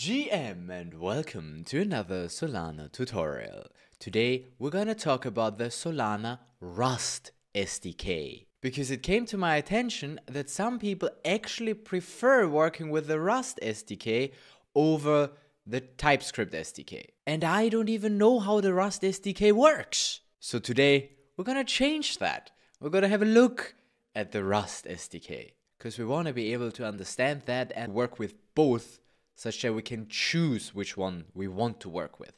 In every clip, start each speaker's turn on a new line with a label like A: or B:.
A: GM and welcome to another Solana tutorial. Today we're gonna talk about the Solana Rust SDK. Because it came to my attention that some people actually prefer working with the Rust SDK over the TypeScript SDK. And I don't even know how the Rust SDK works. So today we're gonna change that. We're gonna have a look at the Rust SDK. Because we want to be able to understand that and work with both such that we can choose which one we want to work with.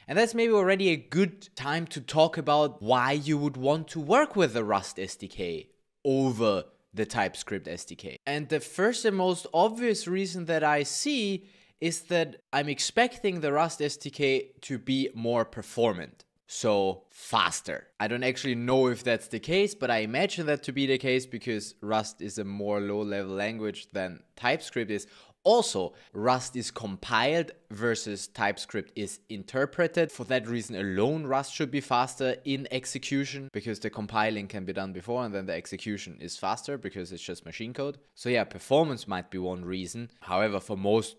A: And that's maybe already a good time to talk about why you would want to work with the Rust SDK over the TypeScript SDK. And the first and most obvious reason that I see is that I'm expecting the Rust SDK to be more performant. So faster. I don't actually know if that's the case, but I imagine that to be the case because Rust is a more low-level language than TypeScript is. Also, Rust is compiled versus TypeScript is interpreted. For that reason alone, Rust should be faster in execution because the compiling can be done before and then the execution is faster because it's just machine code. So yeah, performance might be one reason. However, for most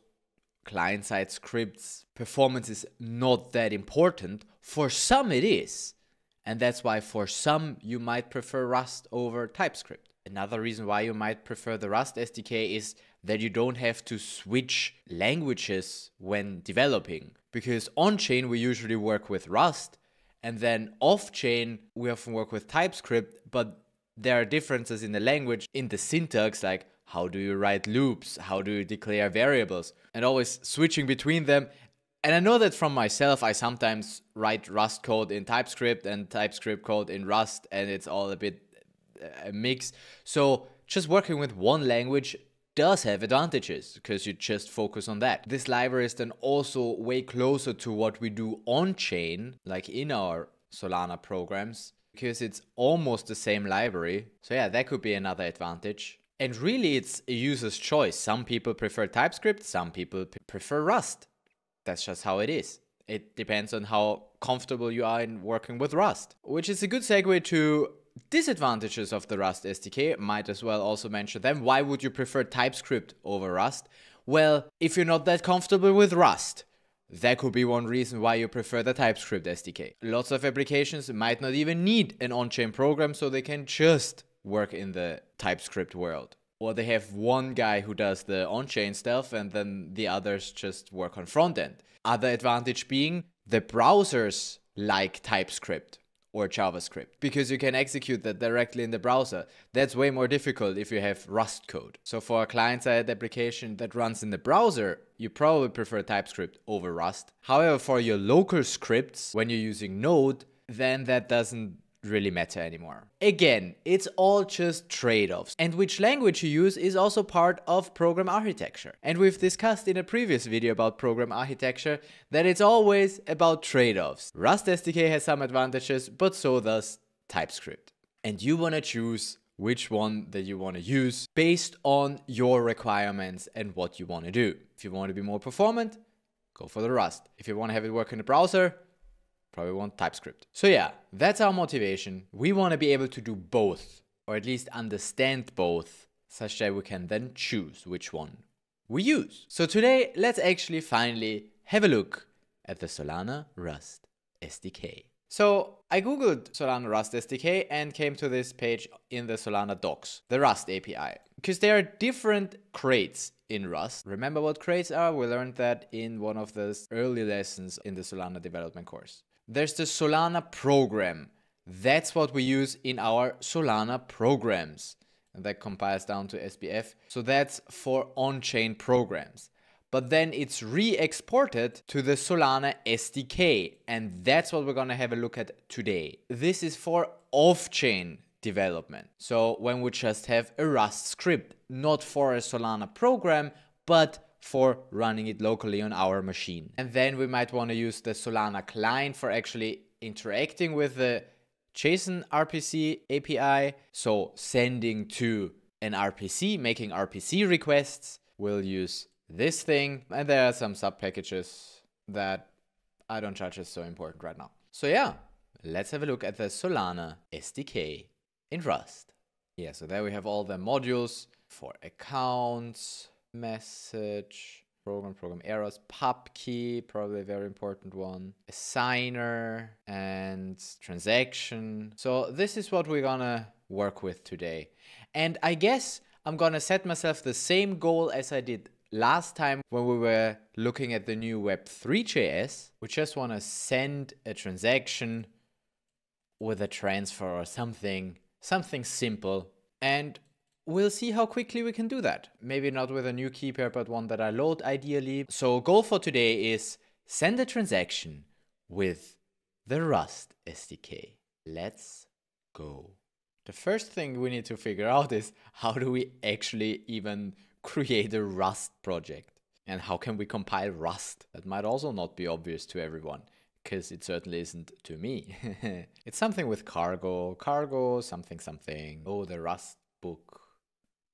A: client-side scripts, performance is not that important. For some it is. And that's why for some you might prefer Rust over TypeScript. Another reason why you might prefer the Rust SDK is that you don't have to switch languages when developing. Because on-chain we usually work with Rust, and then off-chain we often work with TypeScript, but there are differences in the language, in the syntax, like how do you write loops, how do you declare variables, and always switching between them. And I know that from myself, I sometimes write Rust code in TypeScript and TypeScript code in Rust, and it's all a bit a mix. So just working with one language does have advantages because you just focus on that. This library is then also way closer to what we do on-chain, like in our Solana programs, because it's almost the same library. So yeah, that could be another advantage. And really it's a user's choice. Some people prefer TypeScript, some people prefer Rust. That's just how it is. It depends on how comfortable you are in working with Rust, which is a good segue to disadvantages of the Rust SDK. Might as well also mention them. Why would you prefer TypeScript over Rust? Well, if you're not that comfortable with Rust, that could be one reason why you prefer the TypeScript SDK. Lots of applications might not even need an on-chain program, so they can just work in the TypeScript world. Or they have one guy who does the on-chain stuff and then the others just work on front end. Other advantage being the browsers like TypeScript or JavaScript because you can execute that directly in the browser. That's way more difficult if you have Rust code. So for a client-side application that runs in the browser, you probably prefer TypeScript over Rust. However, for your local scripts, when you're using Node, then that doesn't really matter anymore. Again, it's all just trade-offs. And which language you use is also part of program architecture. And we've discussed in a previous video about program architecture that it's always about trade-offs. Rust SDK has some advantages, but so does TypeScript. And you want to choose which one that you want to use based on your requirements and what you want to do. If you want to be more performant, go for the Rust. If you want to have it work in the browser, probably want TypeScript. So yeah, that's our motivation. We want to be able to do both, or at least understand both, such that we can then choose which one we use. So today, let's actually finally have a look at the Solana Rust SDK. So I googled Solana Rust SDK and came to this page in the Solana docs, the Rust API, because there are different crates in Rust. Remember what crates are? We learned that in one of the early lessons in the Solana development course. There's the Solana program. That's what we use in our Solana programs. And that compiles down to SBF. So that's for on-chain programs. But then it's re-exported to the Solana SDK. And that's what we're going to have a look at today. This is for off-chain development. So when we just have a Rust script, not for a Solana program, but for running it locally on our machine. And then we might want to use the Solana client for actually interacting with the JSON RPC API. So sending to an RPC, making RPC requests. We'll use this thing. And there are some sub packages that I don't judge as so important right now. So yeah, let's have a look at the Solana SDK in Rust. Yeah, so there we have all the modules for accounts, message, program errors, pub key, probably a very important one, assigner, and transaction. So this is what we're gonna work with today. And I guess I'm gonna set myself the same goal as I did last time when we were looking at the new Web3.js. We just wanna send a transaction with a transfer or something simple, and we'll see how quickly we can do that. Maybe not with a new key pair, but one that I load ideally. So goal for today is send a transaction with the Rust SDK. Let's go. The first thing we need to figure out is how do we actually even create a Rust project? And how can we compile Rust? That might also not be obvious to everyone, because it certainly isn't to me. It's something with cargo, something. Oh, the Rust book.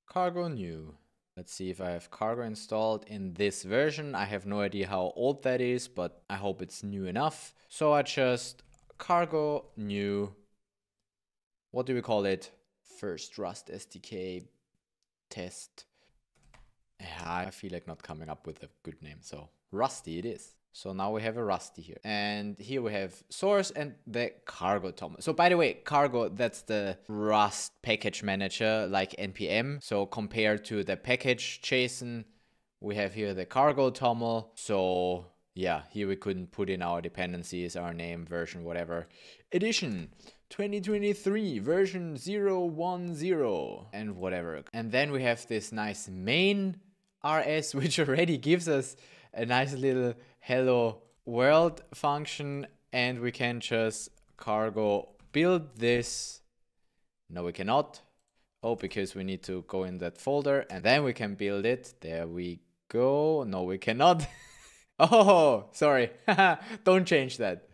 A: Cargo new. Let's see if I have cargo installed in this version. I have no idea how old that is, but I hope it's new enough. So I just cargo new. What do we call it? First Rust SDK test. Yeah, I feel like not coming up with a good name, so Rusty it is. So now we have a Rusty here. And here we have source and the cargo toml. So by the way, cargo, that's the Rust package manager like NPM. So compared to the package JSON, we have here the cargo toml. So yeah, here we couldn't put in our dependencies, our name, version, whatever. Edition 2023 version 010 and whatever. And then we have this nice main RS, which already gives us a nice little hello world function, and we can just cargo build this. No, we cannot. Oh, because we need to go in that folder and then we can build it. There we go. No, we cannot. Oh, sorry. Don't change that.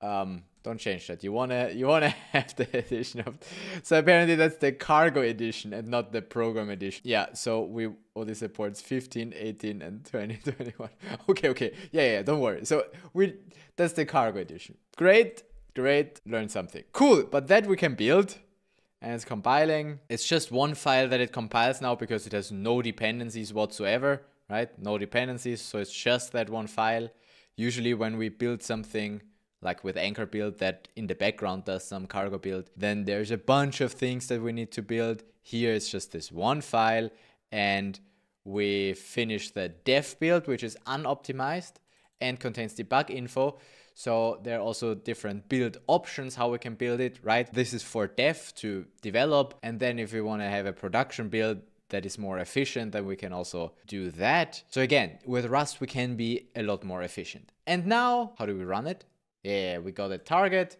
A: Don't change that. You wanna have the edition of. So apparently that's the cargo edition and not the program edition. Yeah. So we only supports 15, 18, and 2021. Okay. Yeah. Don't worry. So that's the cargo edition. Great. Learn something. Cool. But that we can build, and it's compiling. It's just one file that it compiles now because it has no dependencies whatsoever. Right? No dependencies. So it's just that one file. Usually when we build something, like with anchor build that in the background does some cargo build, then there's a bunch of things that we need to build. Here it's just this one file, and we finish the dev build, which is unoptimized and contains debug info. So there are also different build options how we can build it, right? This is for dev to develop, and then if we want to have a production build that is more efficient, then we can also do that. So again, with Rust we can be a lot more efficient. And now, how do we run it? Yeah, we got a target,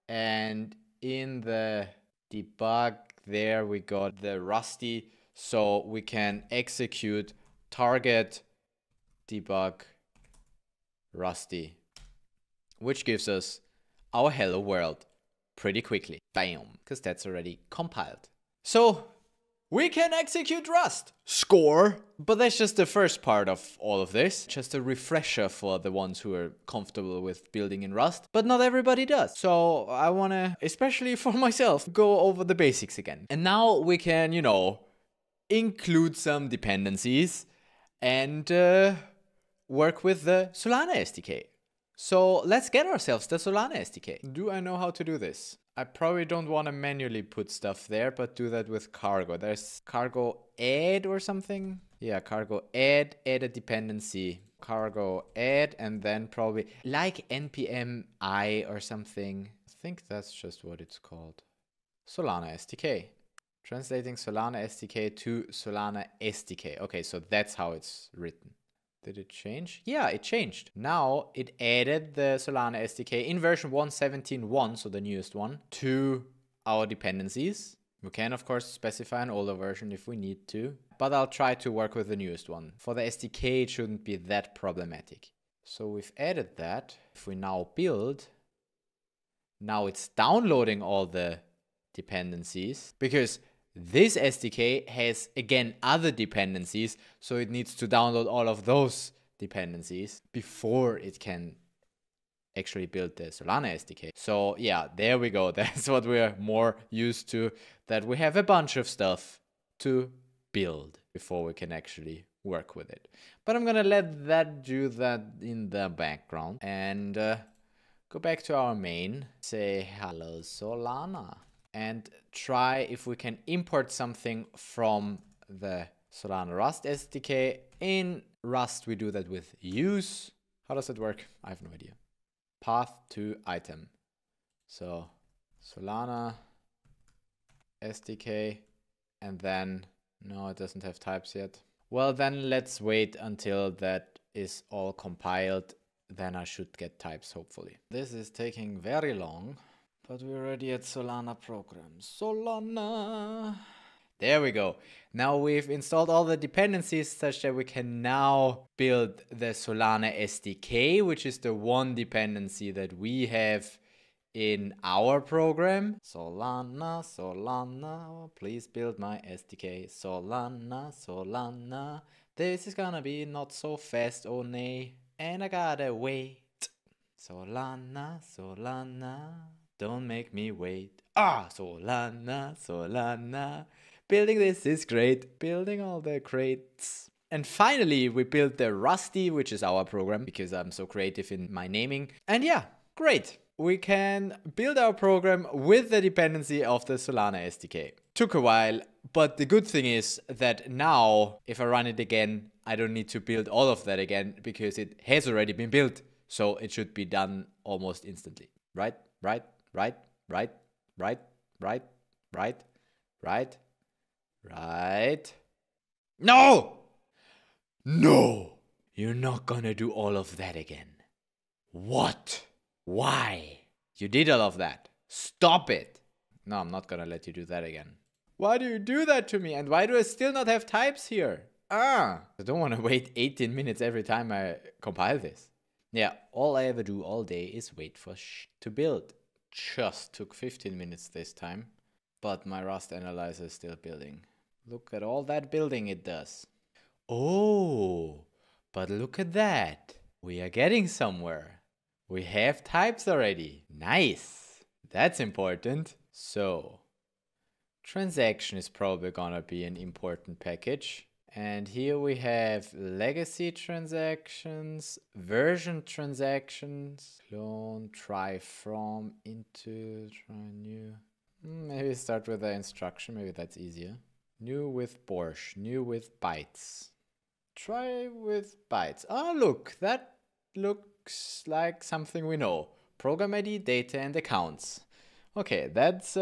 A: and in the debug there we got the Rusty, so we can execute target debug Rusty, which gives us our hello world pretty quickly. Bam, because that's already compiled. So we can execute Rust. Score! But that's just the first part of all of this. Just a refresher for the ones who are comfortable with building in Rust. But not everybody does. So I want to, especially for myself, go over the basics again. And now we can, include some dependencies and work with the Solana SDK. So let's get ourselves the Solana SDK. Do I know how to do this? I probably don't want to manually put stuff there, but do that with cargo. There's cargo add or something. Yeah, cargo add a dependency. Cargo add, and then probably like npm I or something. I think that's just what it's called. Solana SDK. Translating Solana SDK to Solana SDK. Okay, so that's how it's written. Did it change? Yeah, it changed. Now it added the Solana SDK in version 1.17.1, so the newest one, to our dependencies. We can, of course, specify an older version if we need to, but I'll try to work with the newest one. For the SDK, it shouldn't be that problematic. So we've added that. If we now build, now it's downloading all the dependencies, because this SDK has, again, other dependencies, so it needs to download all of those dependencies before it can actually build the Solana SDK. So yeah, there we go. That's what we're more used to, that we have a bunch of stuff to build before we can actually work with it. But I'm gonna let that do that in the background and go back to our main, say hello Solana, and try if we can import something from the Solana Rust SDK. In Rust, we do that with use. How does it work? I have no idea. Path to item. So Solana SDK, and then, no, it doesn't have types yet. Well, then let's wait until that is all compiled. Then I should get types, hopefully. This is taking very long, but we're already at Solana program. Solana. There we go. Now we've installed all the dependencies such that we can now build the Solana SDK, which is the one dependency that we have in our program. Solana, Solana, please build my SDK. Solana, Solana, this is gonna be not so fast, oh nay, and I gotta wait. Solana, Solana, don't make me wait. Ah, Solana, Solana, building this is great, building all the crates. And finally, we built the Rusty, which is our program, because I'm so creative in my naming. And yeah, great. We can build our program with the dependency of the Solana SDK. Took a while, but the good thing is that now, if I run it again, I don't need to build all of that again because it has already been built. So it should be done almost instantly. Right, right, right, right, right, right, right, right, right. No! No! You're not gonna do all of that again. What? Why? You did all of that. Stop it. No, I'm not gonna let you do that again. Why do you do that to me? And why do I still not have types here? I don't want to wait 18 minutes every time I compile this. Yeah, all I ever do all day is wait for to build. Just took 15 minutes this time. But my Rust analyzer is still building. Look at all that building it does. Oh, but look at that. We are getting somewhere. We have types already. Nice. That's important. So, transaction is probably gonna be an important package. And here we have legacy transactions, version transactions, clone, try from, into, try new. Maybe start with the instruction, maybe that's easier. New with Borscht, new with bytes. Try with bytes. Ah, look, that looks like something we know. Program ID, data, and accounts. Okay, that's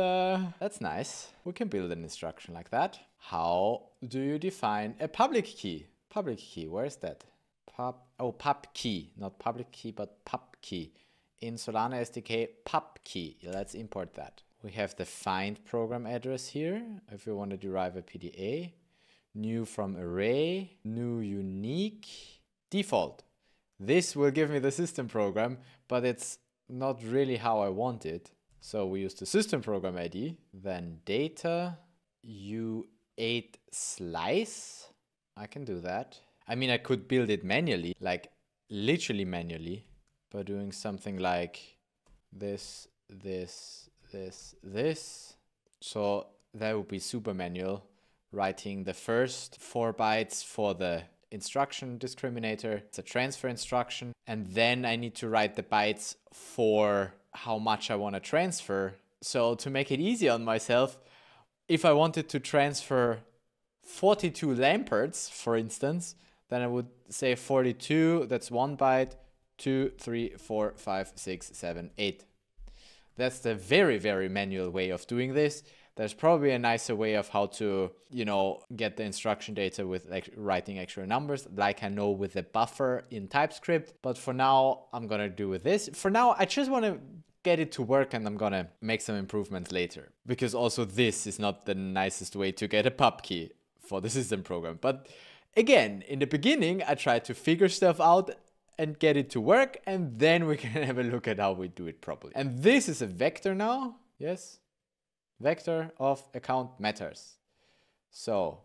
A: nice. We can build an instruction like that. How do you define a public key? Public key, where is that? Pub key, not public key, but pub key. In Solana SDK, pub key. Let's import that. We have the find program address here. If we want to derive a PDA. New from array, new unique, default. This will give me the system program, but it's not really how I want it. So we use the system program ID, then data, U8 slice. I can do that. I mean, I could build it manually, like literally manually, by doing something like this, this, this, this. So that would be super manual. Writing the first 4 bytes for the instruction discriminator. It's a transfer instruction. And then I need to write the bytes for how much I want to transfer. So to make it easy on myself, if I wanted to transfer 42 lamperts, for instance, then I would say 42, that's 1 byte, 2, 3, 4, 5, 6, 7, 8. That's the very, very manual way of doing this. There's probably a nicer way of how to, get the instruction data with writing actual numbers, like I know with the buffer in TypeScript. But for now, I'm going to do with this. For now, I just want to get it to work and I'm going to make some improvements later. Because also this is not the nicest way to get a pub key for the system program. But again, in the beginning, I tried to figure stuff out and get it to work. And then we can have a look at how we do it properly. And this is a vector now. Yes. Vector of account matters. So,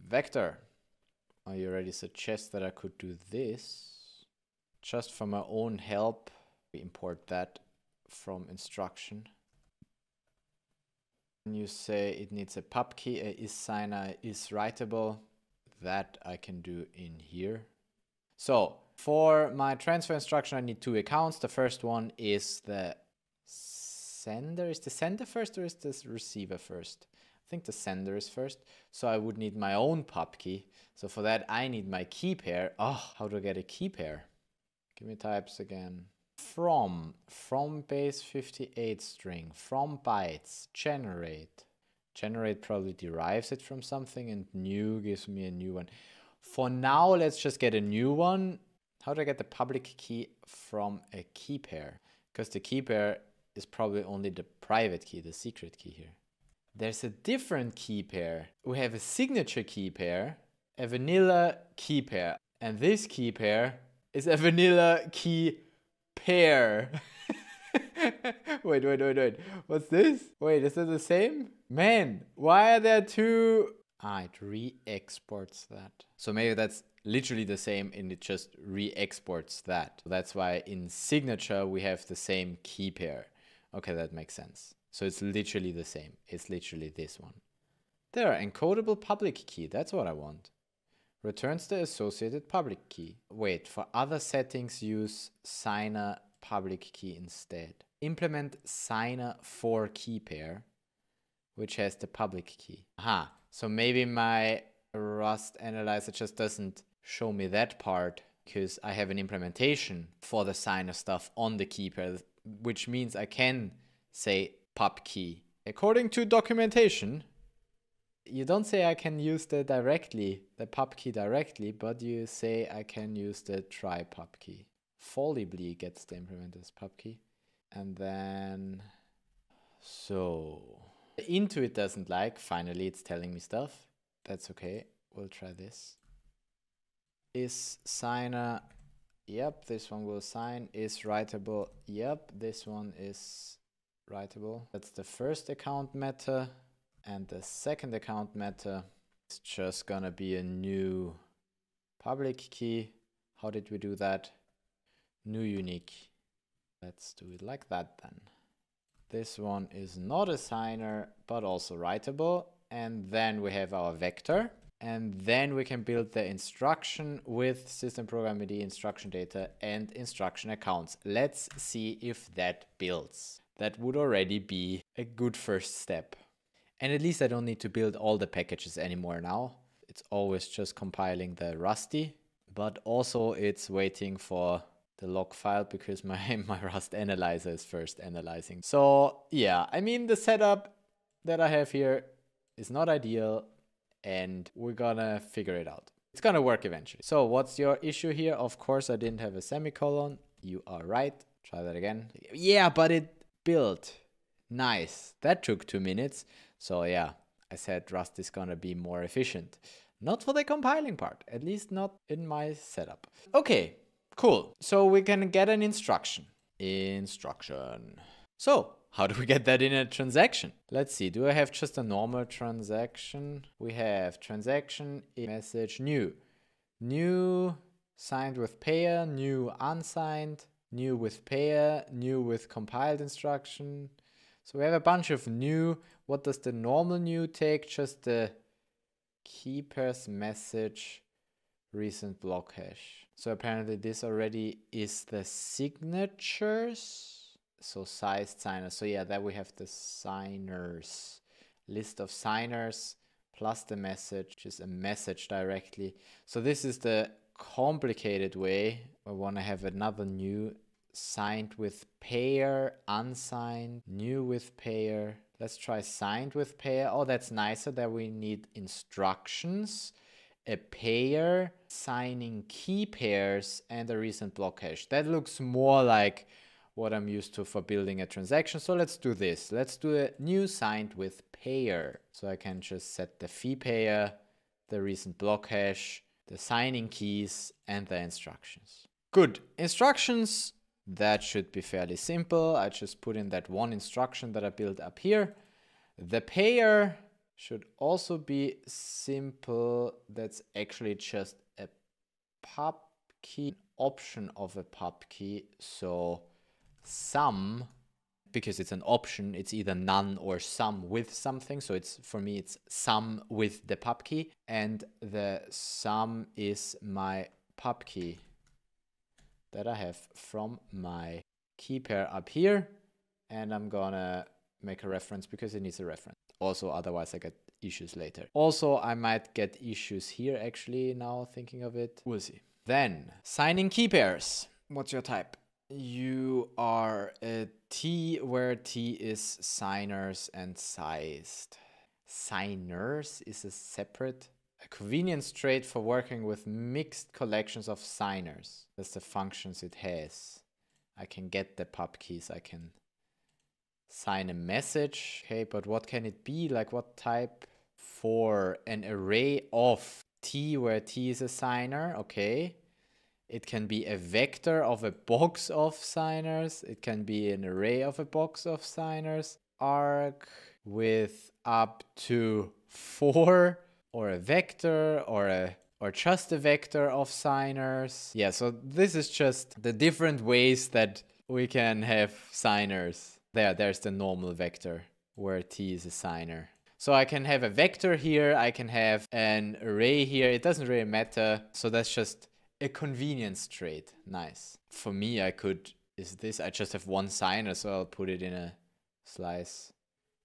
A: vector. I already suggest that I could do this. Just for my own help, we import that from instruction. And you say it needs a pub key, a is signer is writable. that I can do in here. So for my transfer instruction, I need two accounts. The first one is the sender. Is the sender first or is the receiver first? I think the sender is first. So I would need my own pub key. So for that, I need my key pair. Oh, how do I get a key pair? Give me types again. From base 58 string, from bytes, generate. Generate probably derives it from something, and new gives me a new one. For now, let's just get a new one. How do I get the public key from a key pair? Because the key pair is probably only the private key, the secret key here. There's a different key pair. We have a signature key pair, a vanilla key pair, and this key pair is a vanilla key pair. Wait. What's this? Wait, is it the same? Man, why are there two? Ah, it re-exports that. So maybe that's literally the same and it just re-exports that. So that's why in signature we have the same key pair. Okay, that makes sense. So it's literally the same. It's literally this one. There, encodable public key. That's what I want. Returns the associated public key. Wait, for other settings use signer public key instead. Implement signer for key pair, which has the public key. Aha, so maybe my Rust analyzer just doesn't show me that part because I have an implementation for the signer stuff on the key pair, which means I can say pub key. According to documentation, you don't say I can use the pub key directly, but you say I can use the try pub key. Fallibly gets the implemented as pub key. And then, so Intuit doesn't like, finally it's telling me stuff. That's okay, we'll try this. Is signer, yep, this one will sign. Is writable, yep, this one is writable. That's the first account meta. And the second account meta is just gonna be a new public key. How did we do that? New unique. Let's do it like that then. This one is not a signer, but also writable. And then we have our vector. And then we can build the instruction with system program ID, instruction data, and instruction accounts. Let's see if that builds. That would already be a good first step. And at least I don't need to build all the packages anymore now. It's always just compiling the Rusty, but also it's waiting for the log file because my Rust analyzer is first analyzing. So yeah, I mean, the setup that I have here is not ideal and we're gonna figure it out. It's gonna work eventually. So what's your issue here? Of course, I didn't have a semicolon. You are right. Try that again. Yeah, but it built. Nice. That took 2 minutes. So yeah, I said Rust is gonna be more efficient. Not for the compiling part, at least not in my setup. Okay, cool. So we can get an instruction. So how do we get that in a transaction? Let's see, do I have just a normal transaction? We have transaction, message, new. New signed with payer, new unsigned, new with payer, new with compiled instruction. So we have a bunch of new. What does the normal new take? Just the key pairs message recent block hash. So apparently this already is the signatures. So sized signers. So yeah, there we have the signers. List of signers plus the message, which is a message directly. So this is the complicated way. I want to have another new signed with payer, unsigned, new with payer. Let's try signed with payer. Oh, that's nicer. There we need instructions, a payer, signing key pairs, and a recent block hash. That looks more like what I'm used to for building a transaction. So let's do this. Let's do a new signed with payer. So I can just set the fee payer, the recent block hash, the signing keys, and the instructions. Good. Instructions, that should be fairly simple. I just put in that one instruction that I built up here. The payer should also be simple. That's actually just a pub key, option of a pub key. So some because it's an option, it's either none or some with something. So it's, for me, it's some with the pub key, and the sum is my pub key that I have from my key pair up here. And I'm gonna make a reference because it needs a reference. Also, otherwise I get issues later. Also, I might get issues here actually, now thinking of it. We'll see. Then, signing key pairs. What's your type? You are a T, where T is signers and sized. Signers is a convenience trait for working with mixed collections of signers. That's the functions it has. I can get the pub keys, I can sign a message. Okay, but what can it be? Like what type? For an array of T, where T is a signer. Okay. It can be a vector of a box of signers. It can be an array of a box of signers. Arc with up to 4, or a vector, or just a vector of signers. Yeah, so this is just the different ways that we can have signers. There's the normal vector where T is a signer. So I can have a vector here, I can have an array here. It doesn't really matter. So that's just a convenience trait. Nice. For me, I just have one signer, so I'll put it in a slice.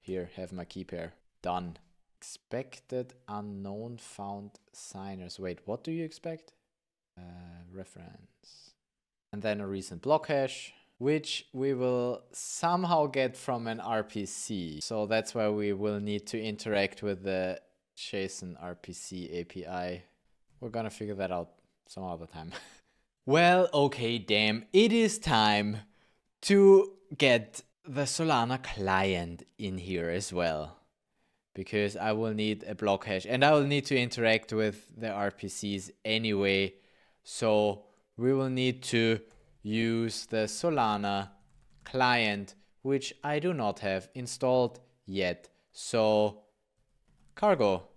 A: Here, have my key pair. Done. Expected unknown found signers. Wait, what do you expect? Reference. And then a recent block hash, which we will somehow get from an RPC. So that's why we will need to interact with the JSON RPC API. We're gonna figure that out some other time. Well, okay, damn. It is time to get the Solana client in here as well, because I will need a block hash and I will need to interact with the RPCs anyway. So we will need to use the Solana client, which I do not have installed yet. So Cargo,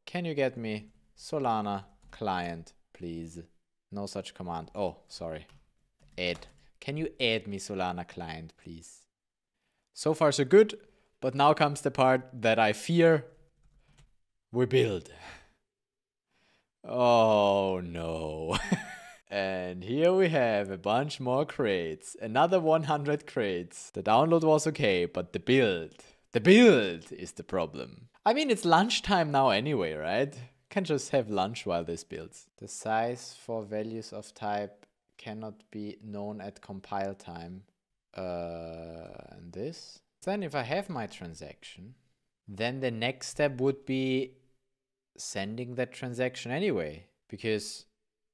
A: can you get me Solana client, please? No such command. Oh, sorry. Add. Can you add me Solana client, please? So far so good, but now comes the part that I fear. We build. Oh no. And here we have a bunch more crates. Another 100 crates. The download was okay, but the build is the problem. I mean, it's lunchtime now anyway, right? Can just have lunch while this builds. The size for values of type cannot be known at compile time. And this. Then if I have my transaction, then the next step would be sending that transaction anyway. Because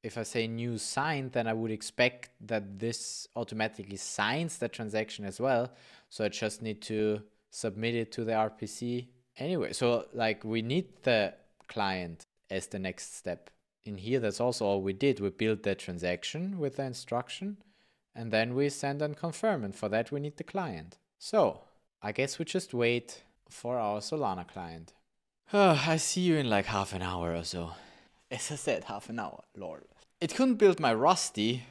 A: if I say new signed, then I would expect that this automatically signs the transaction as well. So I just need to submit it to the RPC anyway. So like we need the client as the next step. In here, that's also all we did. We built the transaction with the instruction and then we send and confirm. And for that, we need the client. So I guess we just wait for our Solana client. I see you in like half an hour or so. As I said, half an hour, lol. It couldn't build my Rusty,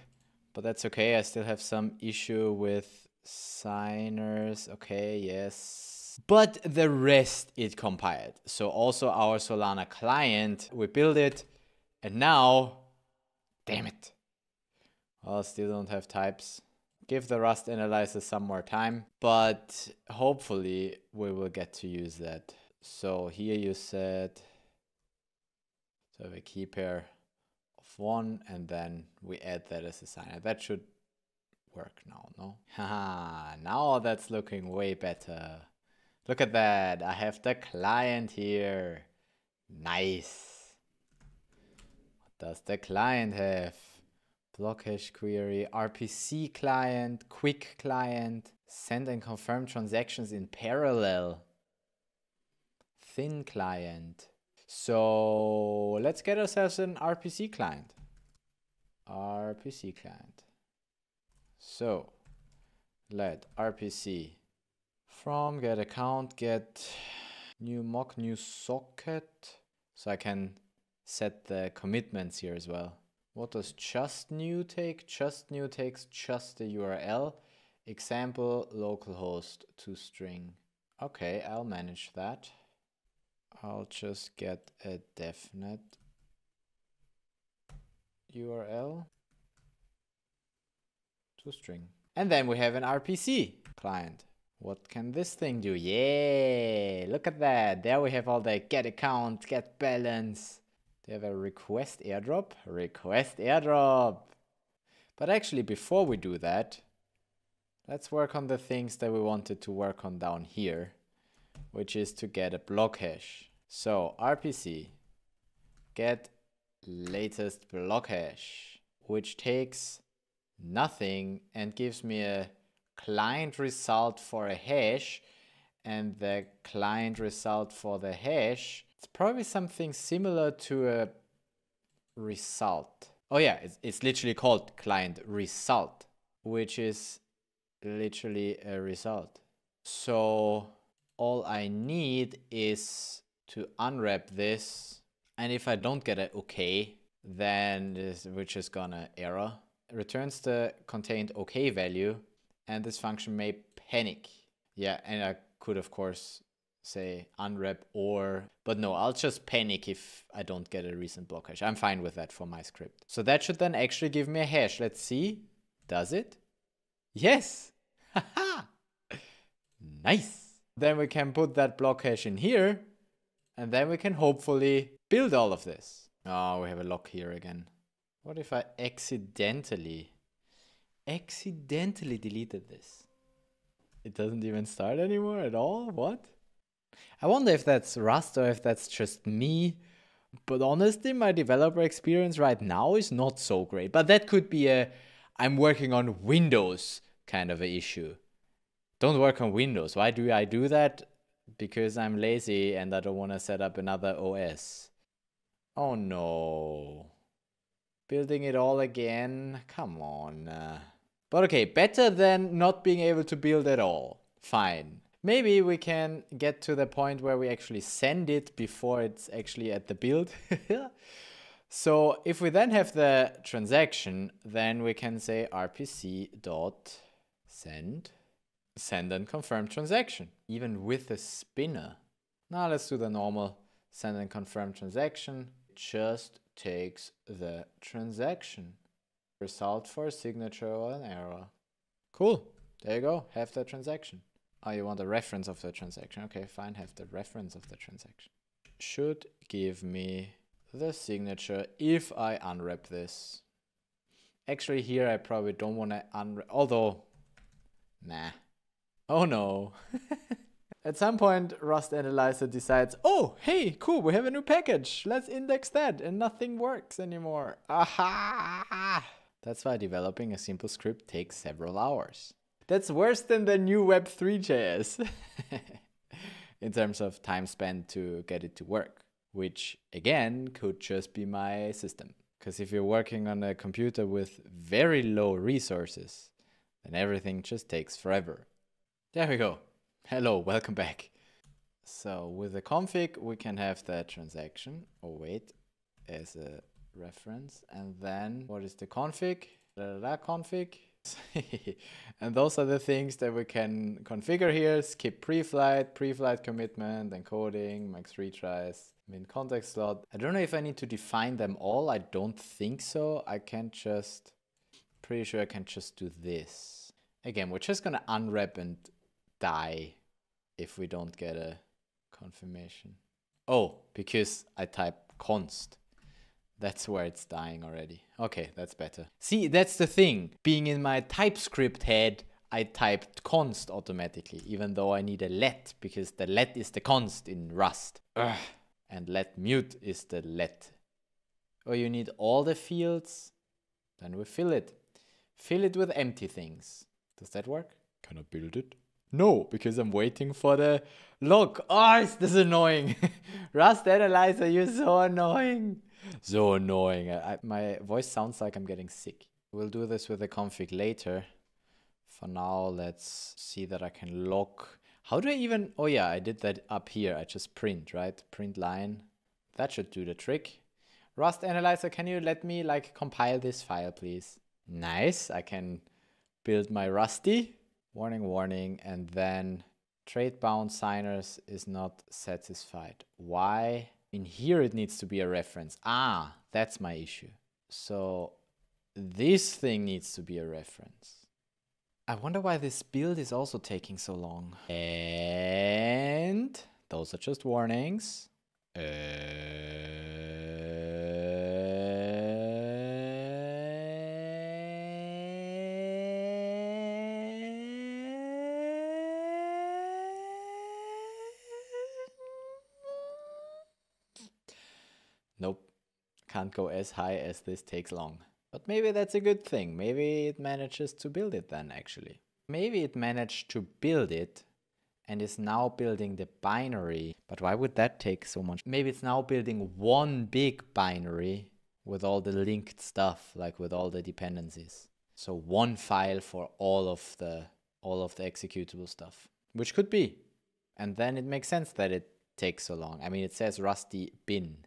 A: but that's okay. I still have some issue with signers. Okay, yes. But the rest it compiled. So also our Solana client, we built it. And now, damn it. Well, still don't have types. Give the Rust analyzer some more time, but hopefully we will get to use that. So here you said, so have a key pair of 1 and then we add that as a signer. That should work now, no? Haha, now that's looking way better. Look at that, I have the client here. Nice. What does the client have? Block hash query, RPC client, quick client, send and confirm transactions in parallel, thin client. So let's get ourselves an RPC client. RPC client. So let RPC from get account, get new mock, new socket. So I can set the commitments here as well. What does just new take? Just new takes just the URL Example localhost to string. Okay, I'll manage that. I'll just get a defnet URL to string. And then we have an RPC client. What can this thing do? Yeah, look at that. There we have all the get account, get balance. They have a request airdrop. Request airdrop. But actually, before we do that, let's work on the things that we wanted to work on down here, which is to get a block hash. So RPC get latest block hash, which takes nothing and gives me a client result for a hash, and the client result for the hash, it's probably something similar to a result. Oh yeah, it's literally called client result, which is literally a result. So all I need is to unwrap this, and if I don't get it okay, then we're just gonna error. It returns the contained okay value, and this function may panic. Yeah, and I could of course say unwrap or, but no, I'll just panic if I don't get a recent block hash. I'm fine with that for my script. So that should then actually give me a hash. Let's see. Does it? Yes. Haha. Nice. Then we can put that block hash in here, and then we can hopefully build all of this. Oh, we have a lock here again. What if I accidentally deleted this? It doesn't even start anymore at all? What? I wonder if that's Rust or if that's just me. But honestly, my developer experience right now is not so great. But that could be a I'm working on Windows kind of an issue. Don't work on Windows. Why do I do that? Because I'm lazy and I don't want to set up another OS. Oh no. Building it all again? Come on. But okay, better than not being able to build at all. Fine. Maybe we can get to the point where we actually send it before it's actually at the build. So if we then have the transaction, then we can say rpc.send, send and confirm transaction, even with a spinner. Now let's do the normal send and confirm transaction. It just takes the transaction. Result for a signature or an error. Cool. There you go. Have the transaction. Oh, you want a reference of the transaction. Okay, fine. Have the reference of the transaction. Should give me the signature if I unwrap this. Actually, here I probably don't want to unwrap. Although, nah. Oh no. At some point, Rust Analyzer decides, oh, hey, cool, we have a new package. Let's index that, and nothing works anymore. Aha! That's why developing a simple script takes several hours. That's worse than the new Web3.js in terms of time spent to get it to work, which again could just be my system. Because if you're working on a computer with very low resources, then everything just takes forever. There we go. Hello, welcome back. So with the config, we can have the transaction. Oh wait, as a reference. And then what is the config? Config. And those are the things that we can configure here. Skip pre-flight, pre-flight commitment, encoding, max retries, min context slot. I don't know if I need to define them all. I don't think so. I can just, pretty sure I can just do this. Again, we're just gonna unwrap and die if we don't get a confirmation. Oh, because I type const. That's where it's dying already. Okay, that's better. See, that's the thing. Being in my TypeScript head, I typed const automatically, even though I need a let, because the let is the const in Rust. Ugh. And let mute is the let. Oh, you need all the fields? Then we fill it. Fill it with empty things. Does that work? Can I build it? No, because I'm waiting for the log. Oh, is this annoying? Rust Analyzer, you're so annoying. So annoying. My voice sounds like I'm getting sick. We'll do this with the config later. For now, let's see that I can log. How do I even... Oh yeah, I did that up here. I just print, right? Print line. That should do the trick. Rust Analyzer, can you let me like compile this file, please? Nice. I can build my Rusty. Warning, warning, and then trade bound signers is not satisfied. Why? In here it needs to be a reference. Ah, that's my issue. So this thing needs to be a reference. I wonder why this build is also taking so long. And those are just warnings. Nope, can't go as high as this takes long. But maybe that's a good thing. Maybe it manages to build it then, actually. Maybe it managed to build it and is now building the binary. But why would that take so much? Maybe it's now building one big binary with all the linked stuff, like with all the dependencies. So one file for all of the executable stuff, which could be. And then it makes sense that it takes so long. I mean, it says rusty bin.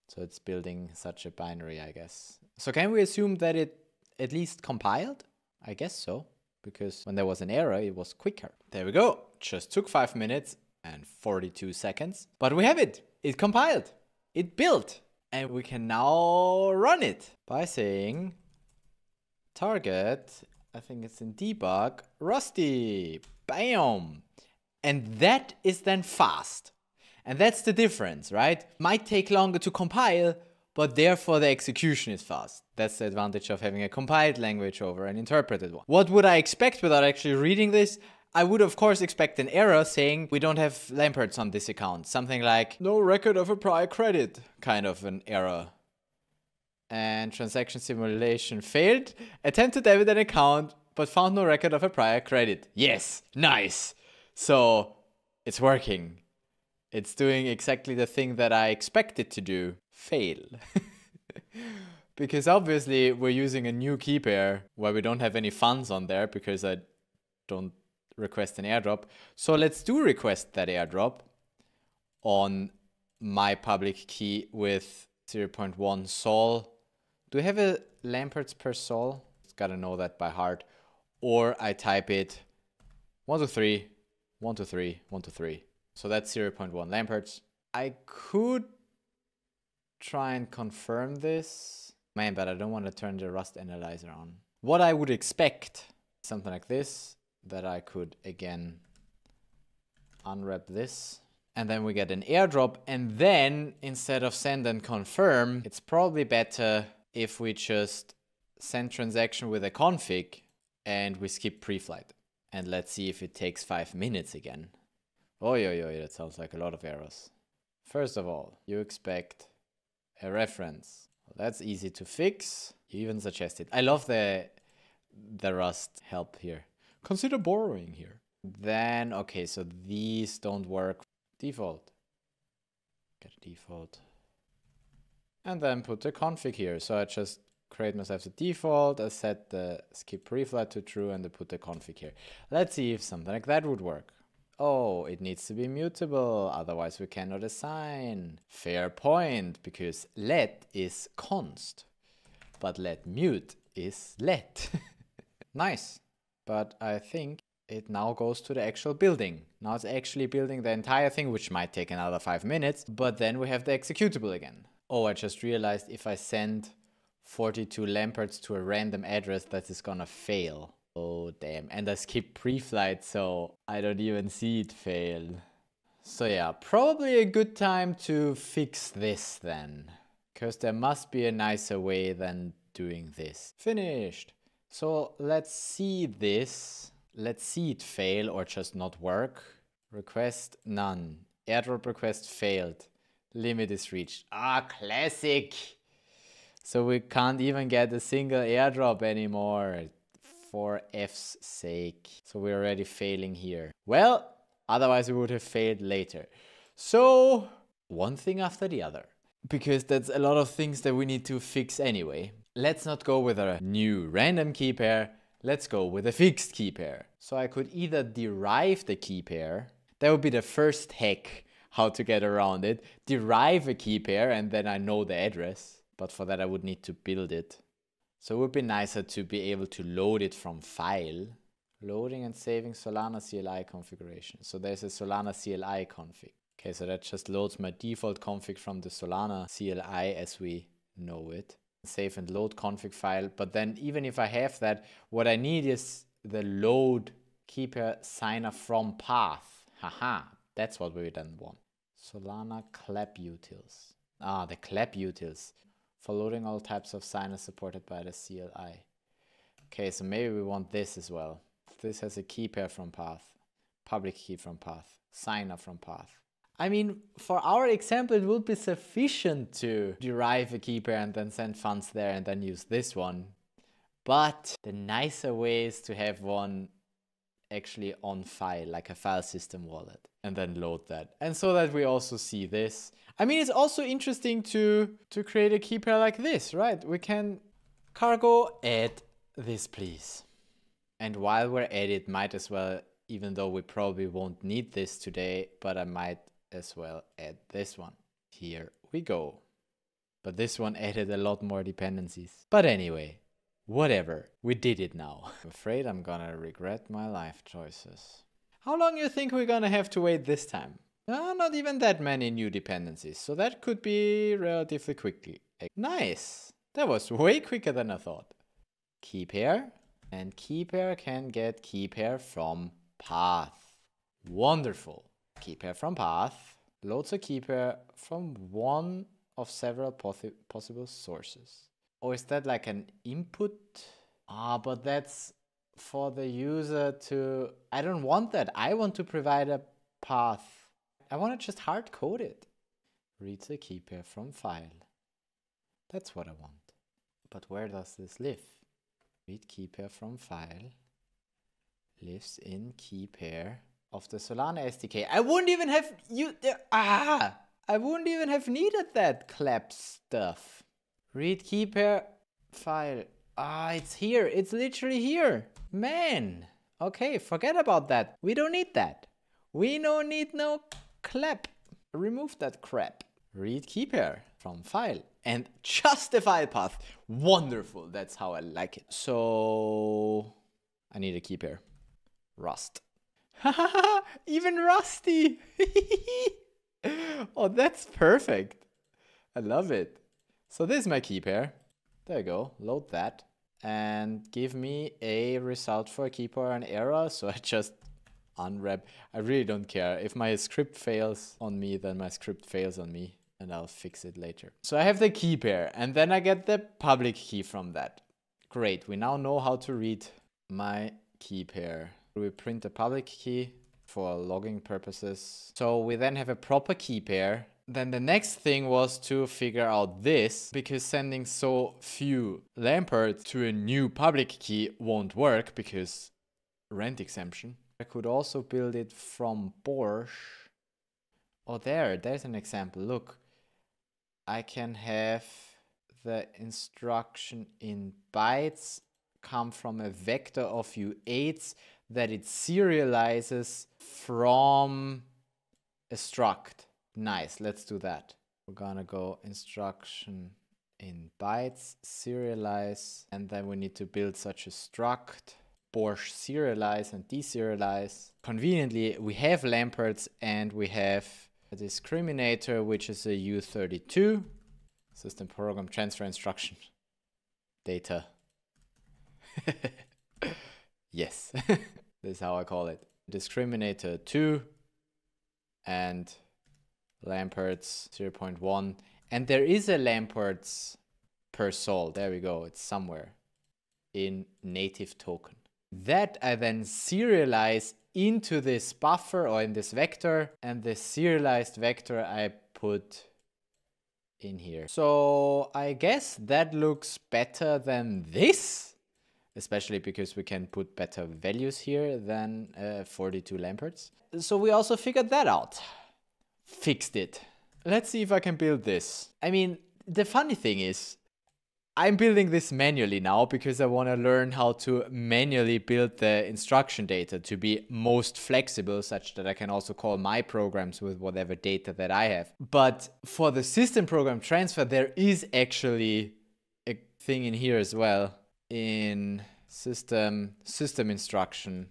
A: So it's building such a binary, I guess. So can we assume that it at least compiled? I guess so, because when there was an error, it was quicker. There we go. Just took 5 minutes and 42 seconds. But we have it. It compiled. It built. And we can now run it by saying target, I think it's in debug, rusty. Bam. And that is then fast. And that's the difference, right? Might take longer to compile, but therefore the execution is fast. That's the advantage of having a compiled language over an interpreted one. What would I expect without actually reading this? I would of course expect an error saying we don't have Lamperts on this account. Something like no record of a prior credit, kind of an error. And transaction simulation failed. Attempt to debit an account, but found no record of a prior credit. Yes, nice. So it's working. It's doing exactly the thing that I expect it to do. Fail. Because obviously we're using a new key pair where we don't have any funds on there because I don't request an airdrop. So let's do request that airdrop on my public key with 0.1 sol. Do we have a Lamperts per sol? Just gotta know that by heart. Or I type it 1, 2, 3, 1, 2, 3, 1, 2, 3. So that's 0.1 Lamperts. I could try and confirm this. Man, but I don't want to turn the Rust analyzer on. What I would expect, something like this, that I could again unwrap this. And then we get an airdrop. And then instead of send and confirm, it's probably better if we just send transaction with a config and we skip pre-flight. And let's see if it takes 5 minutes again. Oh, that sounds like a lot of errors. First of all, you expect a reference. Well, that's easy to fix. You even suggest it. I love the Rust help here. Consider borrowing here. Then, okay, so these don't work. Default. Get a default. And then put the config here. So I just create myself the default. I set the skip pre-flight to true and I put the config here. Let's see if something like that would work. Oh, it needs to be mutable, otherwise we cannot assign. Fair point, because let is const, but let mute is let. Nice, but I think it now goes to the actual building. Now it's actually building the entire thing, which might take another 5 minutes, but then we have the executable again. Oh, I just realized if I send 42 Lamperts to a random address, that is gonna fail. Oh, damn. And I skipped pre-flight, so I don't even see it fail. So yeah, probably a good time to fix this then. Because there must be a nicer way than doing this. Finished. So let's see this. Let's see it fail or just not work. Request none. Airdrop request failed. Limit is reached. Ah, classic. So we can't even get a single airdrop anymore. For F's sake. So we're already failing here. Well, otherwise we would have failed later. So one thing after the other. Because that's a lot of things that we need to fix anyway. Let's not go with a new random key pair. Let's go with a fixed key pair. So I could either derive the key pair. That would be the first hack how to get around it. Derive a key pair and then I know the address. But for that I would need to build it. So it would be nicer to be able to load it from file. Loading and saving Solana CLI configuration. So there's a Solana CLI config. Okay, so that just loads my default config from the Solana CLI as we know it. Save and load config file. But then even if I have that, what I need is the load keeper signer from path. Haha, that's what we then want. Solana clap utils. Ah, the clap utils for loading all types of signers supported by the CLI. Okay, so maybe we want this as well. This has a key pair from path, public key from path, signer from path. I mean, for our example, it would be sufficient to derive a key pair and then send funds there and then use this one. But the nicer way is to have one actually on file, like a file system wallet, and then load that. And so that we also see this. I mean, it's also interesting to create a key pair like this, right? We can cargo add this, please. And while we're at it, might as well, even though we probably won't need this today, but I might as well add this one. Here we go. But this one added a lot more dependencies. But anyway, whatever, we did it now. I'm afraid I'm gonna regret my life choices. How long do you think we're gonna have to wait this time? Not even that many new dependencies, so that could be relatively quickly. Nice, that was way quicker than I thought. Key pair, and key pair can get key pair from path. Wonderful. Key pair from path loads a key pair from one of several possible sources. Or is that like an input? Ah, but that's for the user to... I don't want that. I want to provide a path. I want to just hard code it. Reads a key pair from file. That's what I want. But where does this live? Read key pair from file. Lives in key pair of the Solana SDK. I wouldn't even have I wouldn't even have needed that clap stuff. Read key pair file. It's here. It's literally here. Man. Okay, forget about that. We don't need that. We don't need no clap. Remove that crap. Read key pair from file and just the file path. Wonderful. That's how I like it. So I need a key pair. Rust. Even Rusty. Oh, that's perfect. I love it. So this is my key pair. There you go. Load that and give me a result for a key pair and error. So I just unwrap. I really don't care. If my script fails on me, then my script fails on me and I'll fix it later. So I have the key pair and then I get the public key from that. Great. We now know how to read my key pair. We print the public key for logging purposes. So we then have a proper key pair. Then the next thing was to figure out this, because sending so few Lamperts to a new public key won't work because rent exemption. I could also build it from Borscht. Oh, there's an example. Look, I can have the instruction in bytes come from a vector of U8s that it serializes from a struct. Nice, let's do that. We're gonna go instruction in bytes, serialize, and then we need to build such a struct. Borscht serialize and deserialize. Conveniently, we have Lamperts and we have a discriminator, which is a U32. System program transfer instruction. Data. Yes, this is how I call it. Discriminator 2 and Lamperts 0.1. And there is a Lamperts per sol. There we go. It's somewhere in native token. That I then serialize into this buffer or in this vector. And the serialized vector I put in here. So I guess that looks better than this. Especially because we can put better values here than 42 Lamperts. So we also figured that out. Fixed it. Let's see if I can build this. I mean, the funny thing is, I'm building this manually now because I want to learn how to manually build the instruction data to be most flexible, such that I can also call my programs with whatever data that I have. But for the system program transfer, there is actually a thing in here as well. In system instruction.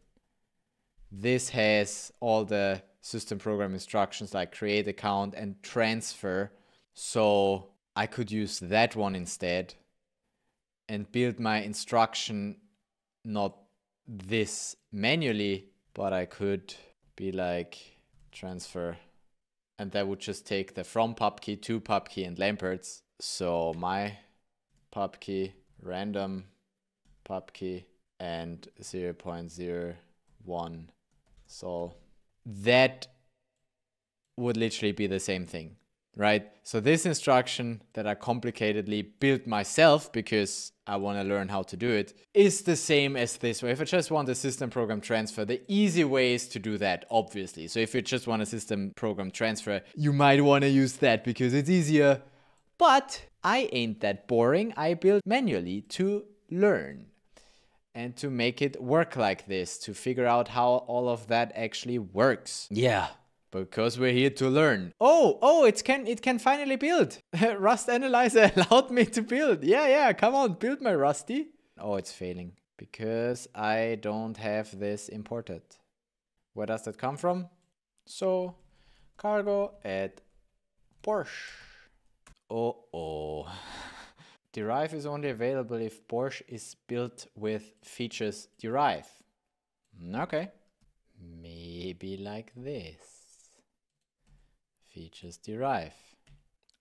A: This has all the system program instructions like create account and transfer. So I could use that one instead and build my instruction, not this manually, but I could be like transfer. And that would just take the from pub key to pub key and Lampert's. So my pub key, random pub key, and 0.01 sol. That would literally be the same thing, right? So this instruction that I complicatedly built myself because I want to learn how to do it is the same as this way. If I just want a system program transfer, the easy way is to do that, obviously. So if you just want a system program transfer, you might want to use that because it's easier. But I ain't that boring. I built manually to learn and to make it work like this, to figure out how all of that actually works. Yeah. Because we're here to learn. Oh, it can finally build. Rust Analyzer allowed me to build. Yeah, come on, build my Rusty. Oh, it's failing because I don't have this imported. Where does that come from? So, cargo at Porsche. Oh. Derive is only available if Porsche is built with features derive. Okay. Maybe like this. Features derive.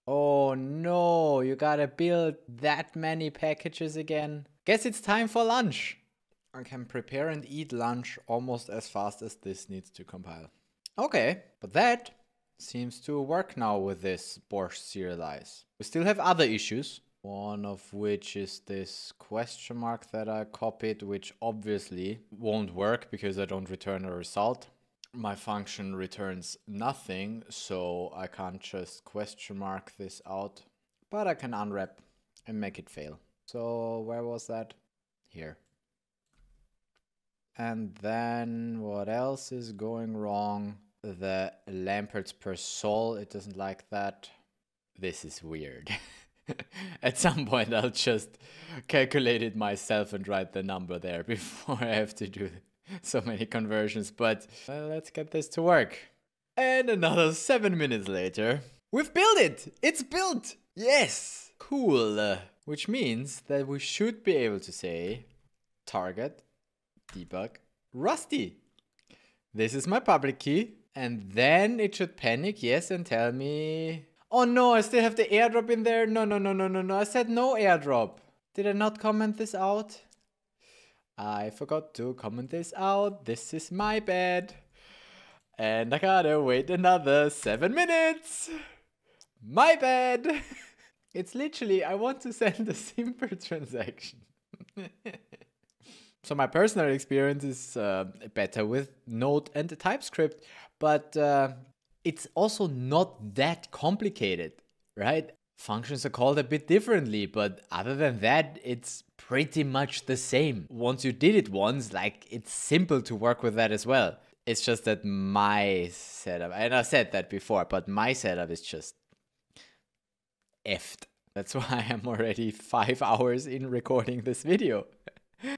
A: Oh no, you gotta build that many packages again. Guess it's time for lunch. I can prepare and eat lunch almost as fast as this needs to compile. Okay, but that seems to work now with this Porsche serialize. We still have other issues. One of which is this question mark that I copied, which obviously won't work because I don't return a result. My function returns nothing, so I can't just question mark this out, but I can unwrap and make it fail. So where was that? Here. And then what else is going wrong? The Lampert's per sol, it doesn't like that. This is weird. At some point I'll just calculate it myself and write the number there before I have to do so many conversions, but let's get this to work. And another 7 minutes later, we've built it! It's built! Yes! Cool. Which means that we should be able to say target debug Rusty. This is my public key, and then it should panic, yes, and tell me... Oh no, I still have the airdrop in there. No. I said no airdrop. Did I not comment this out? I forgot to comment this out. This is my bad. And I gotta wait another 7 minutes. My bad. It's literally, I want to send a simple transaction. So my personal experience is better with Node and TypeScript, but it's also not that complicated, right? Functions are called a bit differently, but other than that, it's pretty much the same. Once you did it once, like, it's simple to work with that as well. It's just that my setup, and I said that before, but my setup is just effed. That's why I'm already 5 hours in recording this video.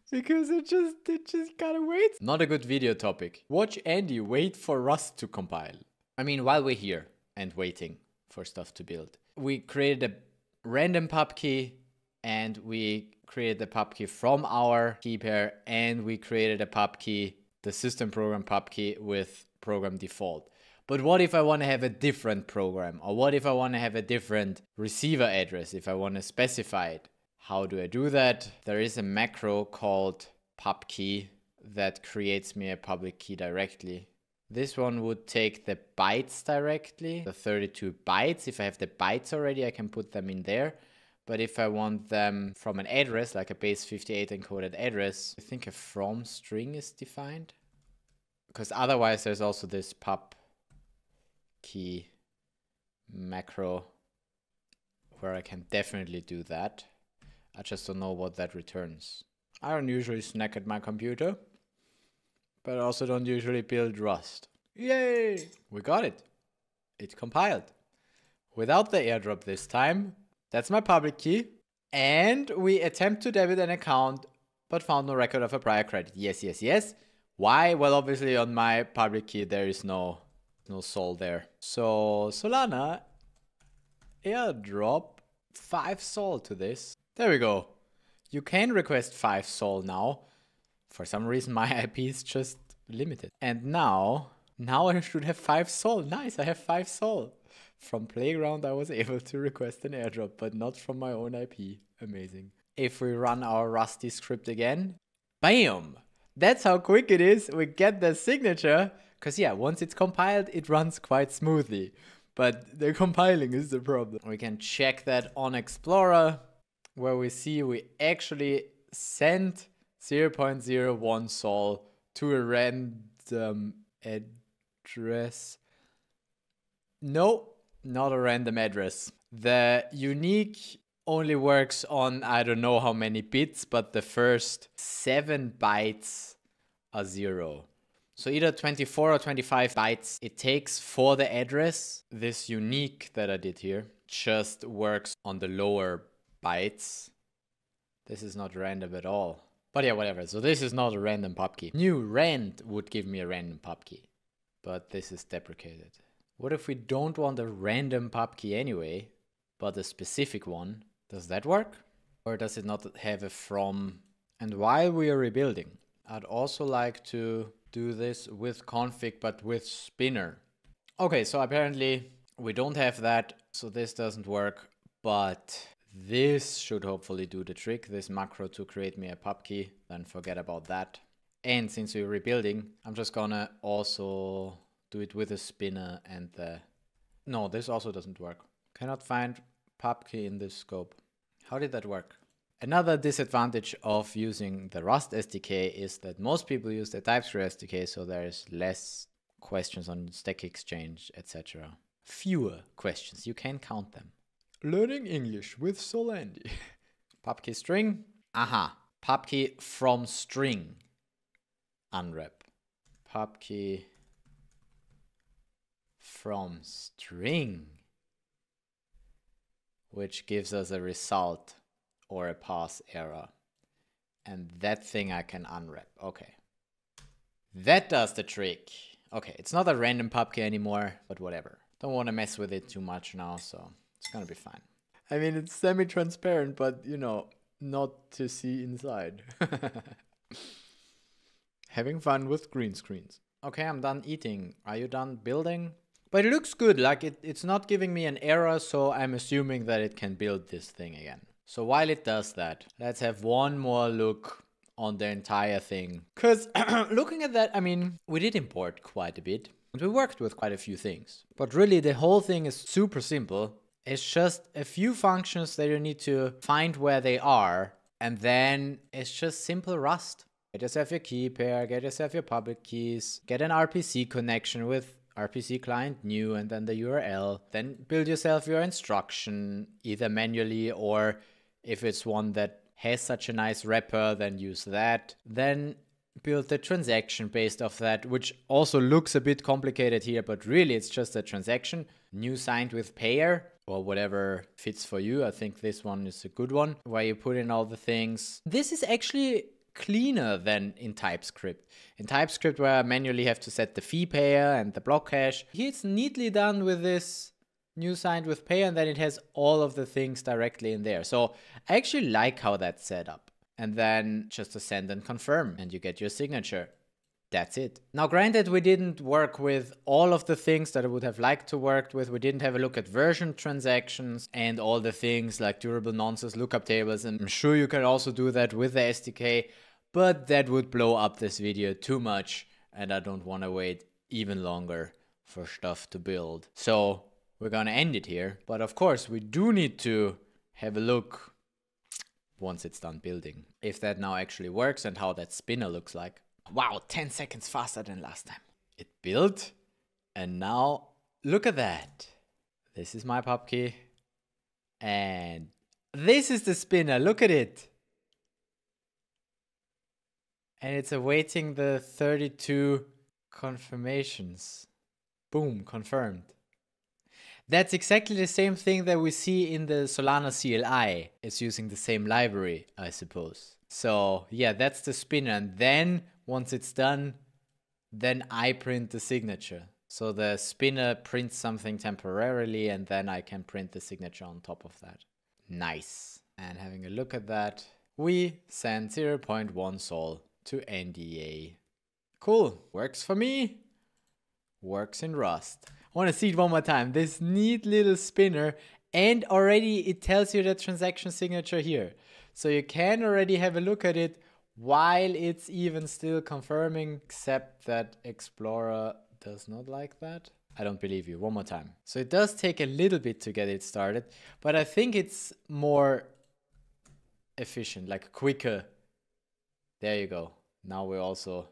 A: Because it just gotta wait. Not a good video topic. Watch Andy wait for Rust to compile. I mean, while we're here and waiting for stuff to build, we created a random pub key, and we created the pub key from our key pair, and we created a pub key, the system program pub key with program default. But what if I want to have a different program? Or what if I want to have a different receiver address, if I want to specify it? How do I do that? There is a macro called pub key that creates me a public key directly. This one would take the bytes directly, the 32 bytes. If I have the bytes already, I can put them in there. But if I want them from an address, like a base 58 encoded address, I think a from string is defined. Because otherwise there's also this pub key macro where I can definitely do that. I just don't know what that returns. I don't usually snack at my computer, but I also don't usually build Rust. Yay! We got it. It compiled. Without the airdrop this time. That's my public key. And we attempt to debit an account but found no record of a prior credit. Yes, yes, yes. Why? Well, obviously on my public key there is no sol there. So Solana airdrop 5 sol to this. There we go. You can request 5 sol now. For some reason my IP is just limited. And now I should have 5 sol. Nice, I have 5 sol. From Playground I was able to request an airdrop, but not from my own IP. Amazing. If we run our Rusty script again, bam! That's how quick it is. We get the signature. Because yeah, once it's compiled, it runs quite smoothly. But the compiling is the problem. We can check that on Explorer, where we see we actually sent 0.01 sol to a random address. No, not a random address. The unique only works on I don't know how many bits, but the first 7 bytes are 0. So either 24 or 25 bytes it takes for the address. This unique that I did here just works on the lower bytes. This is not random at all. But yeah, whatever. So this is not a random pub key. New rand would give me a random pub key, but this is deprecated. What if we don't want a random pub key anyway, but a specific one? Does that work? Or does it not have a from? And while we are rebuilding, I'd also like to do this with config, but with spinner. Okay, so apparently we don't have that, so this doesn't work, but this should hopefully do the trick, this macro to create me a pub key, then forget about that. And since we're rebuilding, I'm just gonna also do it with a spinner and the... No, this also doesn't work. Cannot find pub key in this scope. How did that work? Another disadvantage of using the Rust SDK is that most people use the TypeScript SDK, so there's less questions on Stack Exchange, etc. Fewer questions, you can count them. Learning English with Solandy. Pubkey string. Aha. Pubkey from string. Unwrap. Pubkey from string. Which gives us a result or a pass error. And that thing I can unwrap. Okay. That does the trick. Okay, it's not a random pubkey anymore, but whatever. Don't want to mess with it too much now, so it's gonna be fine. I mean, it's semi-transparent, but you know, not to see inside. Having fun with green screens. Okay, I'm done eating. Are you done building? But it looks good, like it's not giving me an error, so I'm assuming that it can build this thing again. So while it does that, let's have one more look on the entire thing. Because looking at that, I mean, we did import quite a bit. And we worked with quite a few things. But really, the whole thing is super simple. It's just a few functions that you need to find where they are. And then it's just simple Rust. Get yourself your key pair, get yourself your public keys, get an RPC connection with RPC client new and then the URL. Then build yourself your instruction, either manually or if it's one that has such a nice wrapper, then use that. Then build the transaction based off that, which also looks a bit complicated here, but really it's just a transaction. New signed with payer or whatever fits for you. I think this one is a good one where you put in all the things. This is actually cleaner than in TypeScript. In TypeScript, where I manually have to set the fee payer and the block hash, here it's neatly done with this new signed with payer, and then it has all of the things directly in there. So I actually like how that's set up. And then just to send and confirm, and you get your signature. That's it. Now, granted, we didn't work with all of the things that I would have liked to work with. We didn't have a look at version transactions and all the things like durable nonces, lookup tables. And I'm sure you can also do that with the SDK, but that would blow up this video too much. And I don't want to wait even longer for stuff to build. So we're going to end it here. But of course, we do need to have a look once it's done building, if that now actually works and how that spinner looks like. Wow, 10 seconds faster than last time. It built, and now look at that. This is my pub key, and this is the spinner. Look at it. And it's awaiting the 32 confirmations. Boom, confirmed. That's exactly the same thing that we see in the Solana CLI. It's using the same library, I suppose. So yeah, that's the spinner. And then once it's done, then I print the signature. So the spinner prints something temporarily, and then I can print the signature on top of that. Nice. And having a look at that, we send 0.1 sol to NDA. Cool. Works for me. Works in Rust. I want to see it one more time. This neat little spinner, and already it tells you the transaction signature here. So you can already have a look at it while it's even still confirming, except that Explorer does not like that. I don't believe you. One more time. So it does take a little bit to get it started, but I think it's more efficient, like quicker. There you go. Now we're also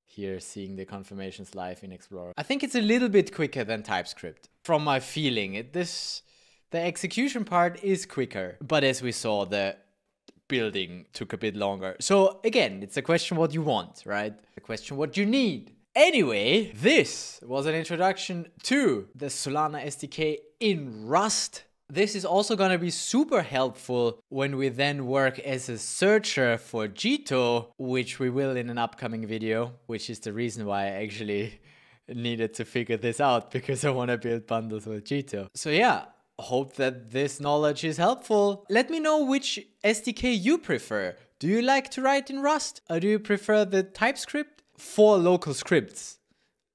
A: here seeing the confirmations live in Explorer. I think it's a little bit quicker than TypeScript from my feeling. The execution part is quicker, but as we saw, the building took a bit longer. So again, it's a question what you want, right? A question what you need. Anyway, this was an introduction to the Solana SDK in Rust. This is also going to be super helpful when we then work as a searcher for Jito, which we will in an upcoming video, which is the reason why I actually needed to figure this out, because I want to build bundles with Jito. So yeah, hope that this knowledge is helpful. Let me know which SDK you prefer. Do you like to write in Rust, or do you prefer the TypeScript for local scripts?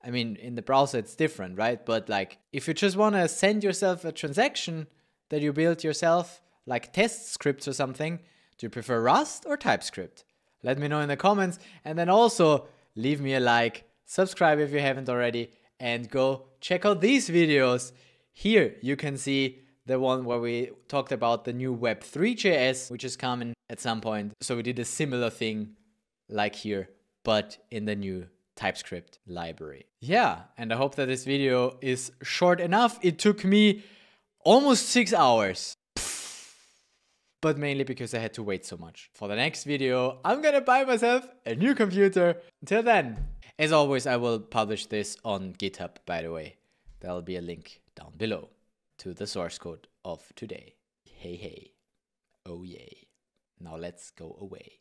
A: I mean, in the browser it's different, right? But like, if you just want to send yourself a transaction that you built yourself, like test scripts or something, do you prefer Rust or TypeScript? Let me know in the comments, and then also leave me a like, subscribe if you haven't already, and go check out these videos. Here you can see the one where we talked about the new Web3.js, which is coming at some point. So we did a similar thing like here, but in the new TypeScript library. Yeah, and I hope that this video is short enough. It took me almost 6 hours, but mainly because I had to wait so much. For the next video, I'm gonna buy myself a new computer. Until then, as always, I will publish this on GitHub, by the way. There'll be a link down below to the source code of today. Hey, hey. Oh, yay. Now let's go away.